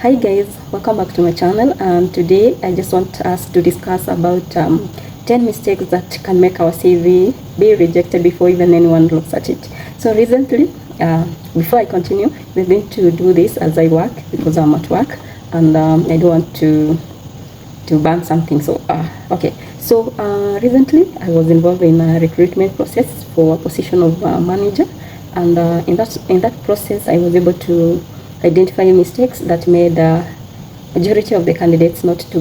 Hi guys, welcome back to my channel, and today I just want us to discuss about 10 mistakes that can make our CV be rejected before even anyone looks at it. So recently, before I continue, we're going to do this as I work because I'm at work and I don't want to ban something. So okay, so recently I was involved in a recruitment process for a position of manager, and in that process I was able to identify mistakes that made majority of the candidates not to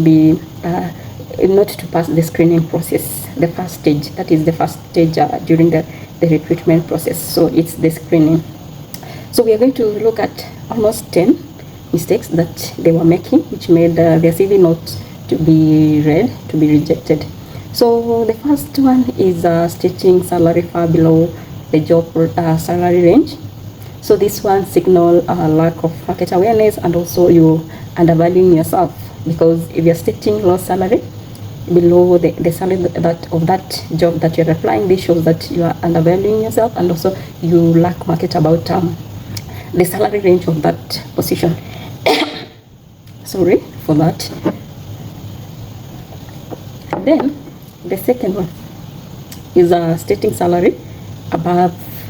pass the screening process, the first stage. That is the first stage during the recruitment process. So it's the screening. So we are going to look at almost 10 mistakes that they were making, which made their CV not to be read, to be rejected. So the first one is stating salary far below the job salary range. So this one signal a lack of market awareness, and also you undervaluing yourself, because if you're stating low salary below the salary of that job that you're applying, this shows that you are undervaluing yourself, and also you lack market about the salary range of that position. Sorry for that. Then the second one is stating salary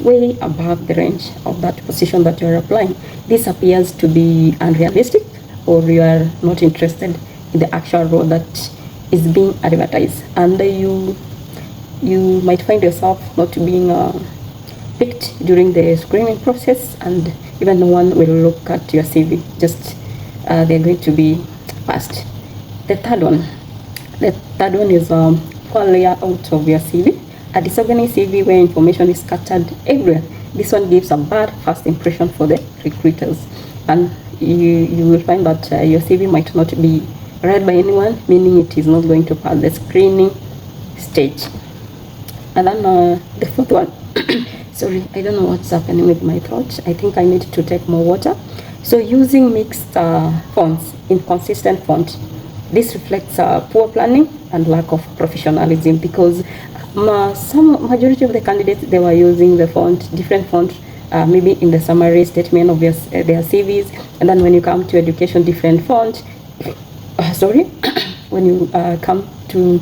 way above the range of that position that you're applying. This appears to be unrealistic, or you are not interested in the actual role that is being advertised, and you might find yourself not being picked during the screening process, and even no one will look at your CV. Just they're going to be passed. The third one is poor layout of your CV. A disorganized CV where information is scattered everywhere. This one gives a bad first impression for the recruiters, and you will find that your CV might not be read by anyone, meaning it is not going to pass the screening stage. And then the fourth one, sorry, I don't know what's happening with my throat. I think I need to take more water. So using mixed fonts, inconsistent font. This reflects poor planning and lack of professionalism, because some majority of the candidates, they were using the different font, maybe in the summary statement of their CVs, and then when you come to education, different font. When you come to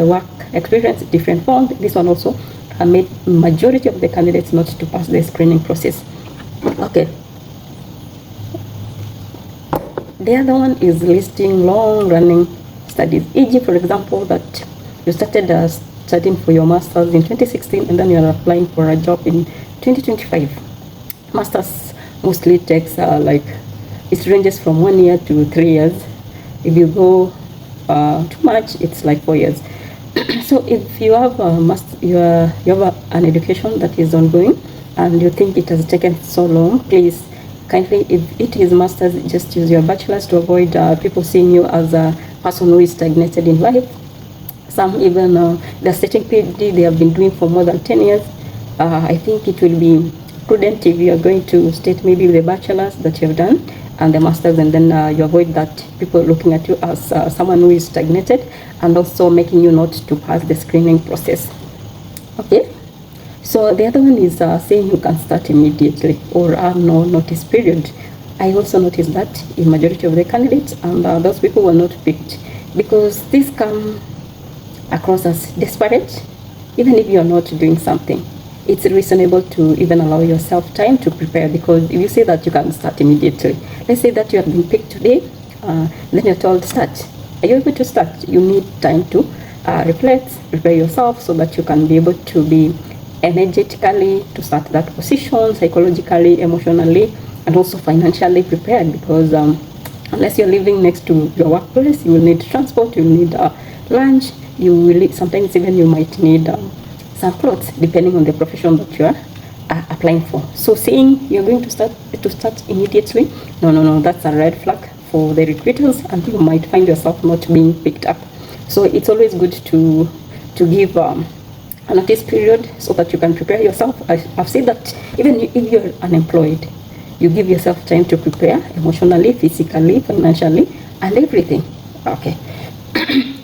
work experience, different font. This one also made majority of the candidates not to pass the screening process. Okay. The other one is listing long-running studies, e.g., for example, that you started studying for your master's in 2016, and then you are applying for a job in 2025. Masters mostly takes it ranges from 1 year to 3 years. If you go too much, it's like 4 years. So if you have an education that is ongoing and you think it has taken so long, please kindly, if it is master's, just use your bachelor's to avoid people seeing you as a person who is stagnated in life. Some even the stating PhD they have been doing for more than 10 years. I think it will be prudent if you are going to state maybe the bachelor's that you have done and the master's, and then you avoid that people looking at you as someone who is stagnated, and also making you not to pass the screening process. Okay. So the other one is saying you can start immediately or have no notice period. I also noticed that in majority of the candidates, and those people were not picked because this come across as desperate. Even if you're not doing something, it's reasonable to even allow yourself time to prepare, because if you say that you can start immediately, let's say that you have been picked today, then you're told start. Are you able to start? You need time to reflect, prepare yourself so that you can be able to be energetically to start that position, psychologically, emotionally, and also financially prepared, because unless you're living next to your workplace, you will need transport, you will need lunch, you will sometimes even you might need some clothes depending on the profession that you are applying for. So saying you're going to start immediately, no, that's a red flag for the recruiters, and you might find yourself not being picked up. So it's always good to give a notice period so that you can prepare yourself. I've said that even if you're unemployed, you give yourself time to prepare emotionally, physically, financially, and everything. Okay.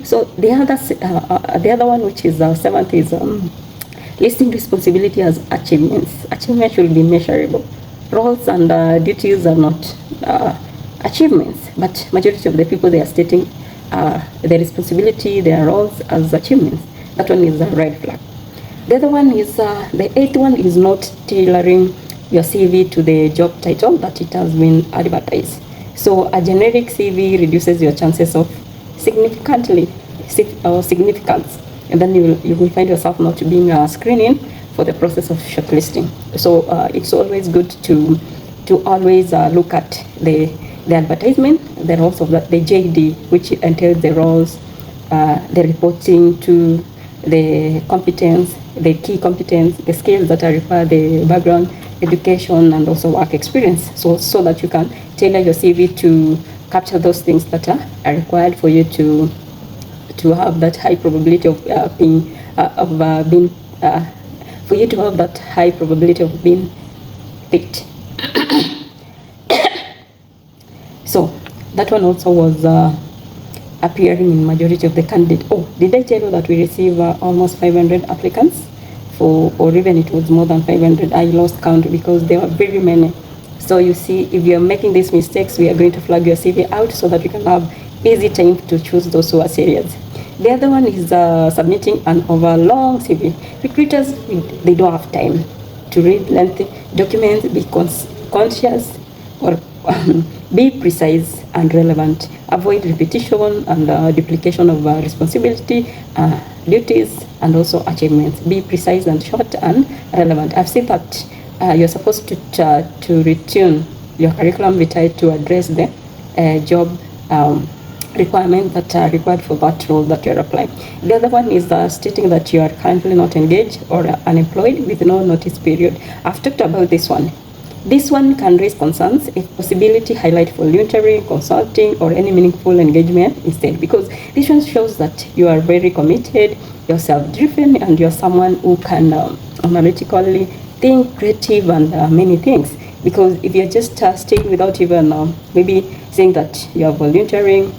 So the other one, which is seventh, is listing responsibility as achievements. Achievements should be measurable. Roles and duties are not achievements, but majority of the people, they are stating their responsibility, their roles as achievements. That one is a red flag. The other one is, the eighth one is not tailoring your CV to the job title that it has been advertised. So a generic CV reduces your chances of significance, and then you will find yourself not being screening for the process of shortlisting. So it's always good to always look at the advertisement, then also the JD, which entails the roles, the reporting to the competence, the key competence, the skills that are required, the background, education, and also work experience. So that you can tailor your CV to capture those things that are required for you to have that high probability of being for you to have that high probability of being picked. So that one also was appearing in majority of the candidates. Oh, did I tell you that we receive almost 500 applicants for, or even it was more than 500? I lost count because there were very many. So you see, if you're making these mistakes, we are going to flag your CV out so that we can have easy time to choose those who are serious. The other one is submitting an overlong CV. Recruiters, they don't have time to read lengthy documents. Be conscious, or be precise and relevant. Avoid repetition and duplication of responsibility, duties, and also achievements. Be precise and short and relevant. I've seen that you're supposed to retune your curriculum vitae to address the job requirements that are required for that role that you're applying. The other one is stating that you are currently not engaged or unemployed with no notice period. I've talked about this one. This one can raise concerns if possibility highlight voluntary, consulting, or any meaningful engagement instead, because this one shows that you are very committed, you're self-driven, and you're someone who can analytically think, creative, and many things. Because if you're just staying without even maybe saying that you are volunteering,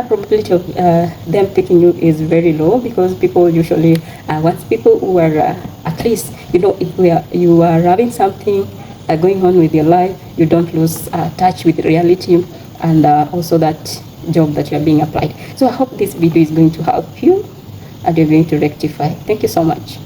probability of them picking you is very low, because people usually want people who are at least, if you are having something going on with your life, you don't lose touch with reality and also that job that you are being applied. So I hope this video is going to help you and you're going to rectify. Thank you so much.